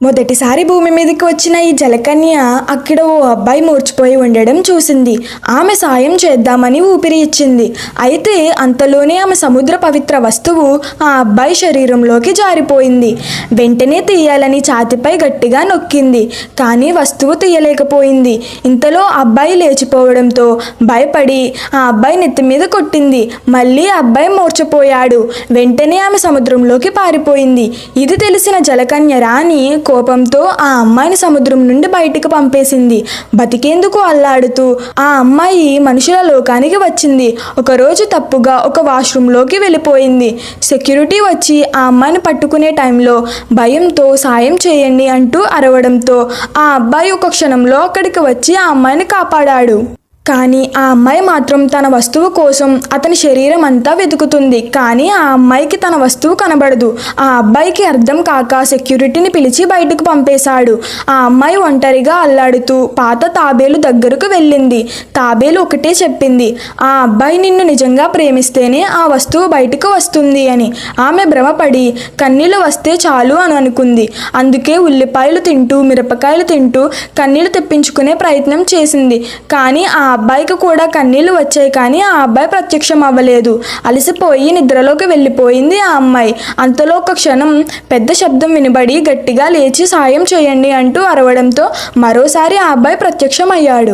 మొదటిసారి భూమి మీదకి వచ్చిన ఈ జలకన్య అక్కడ ఓ అబ్బాయి మూర్చిపోయి ఉండడం చూసింది. ఆమె సాయం చేద్దామని ఊపిరి ఇచ్చింది. అయితే అంతలోనే ఆమె సముద్ర పవిత్ర వస్తువు ఆ అబ్బాయి శరీరంలోకి జారిపోయింది. వెంటనే తీయాలని ఛాతీపై గట్టిగా నొక్కింది. కానీ వస్తువు తీయలేకపోయింది. ఇంతలో అబ్బాయి లేచిపోవడంతో భయపడి ఆ అబ్బాయి నెత్తి మీద కొట్టింది. మళ్ళీ అబ్బాయి మూర్చిపోయాడు. వెంటనే ఆమె సముద్రంలోకి పారిపోయింది. ఇది తెలిసిన జలకన్య రాణి కోపంతో ఆ అమ్మాయిని సముద్రం నుండి బయటికి పంపేసింది. బతికేందుకు అల్లాడుతూ ఆ అమ్మాయి మనుషుల లోకానికి వచ్చింది. ఒకరోజు తప్పుగా ఒక వాష్రూమ్లోకి వెళ్ళిపోయింది. సెక్యూరిటీ వచ్చి ఆ అమ్మాయిని పట్టుకునే టైంలో భయంతో సాయం చేయండి అంటూ అరవడంతో ఆ అబ్బాయి ఒక క్షణంలో అక్కడికి వచ్చి ఆ అమ్మాయిని కాపాడాడు. కానీ ఆ అమ్మాయి మాత్రం తన వస్తువు కోసం అతని శరీరం అంతా వెతుకుతుంది. కానీ ఆ అమ్మాయికి తన వస్తువు కనబడదు. ఆ అబ్బాయికి అర్థం కాక సెక్యూరిటీని పిలిచి బయటకు పంపేశాడు. ఆ అమ్మాయి ఒంటరిగా అల్లాడుతూ పాత తాబేలు దగ్గరకు వెళ్ళింది. తాబేలు ఒకటే చెప్పింది, ఆ అబ్బాయి నిన్ను నిజంగా ప్రేమిస్తేనే ఆ వస్తువు బయటకు వస్తుంది అని. ఆమె భ్రమపడి కన్నీళ్లు వస్తే చాలు అని అనుకుంది. అందుకే ఉల్లిపాయలు తింటూ మిరపకాయలు తింటూ కన్నీళ్లు తెప్పించుకునే ప్రయత్నం చేసింది. కానీ ఆ అబ్బాయికి కూడా కన్నీళ్లు వచ్చాయి. కానీ ఆ అబ్బాయి ప్రత్యక్షం అవ్వలేదు. అలసిపోయి నిద్రలోకి వెళ్ళిపోయింది ఆ అమ్మాయి. అంతలో ఒక క్షణం పెద్ద శబ్దం వినబడి గట్టిగా లేచి సాయం చేయండి అంటూ అరవడంతో మరోసారి ఆ అబ్బాయి ప్రత్యక్షం అయ్యాడు.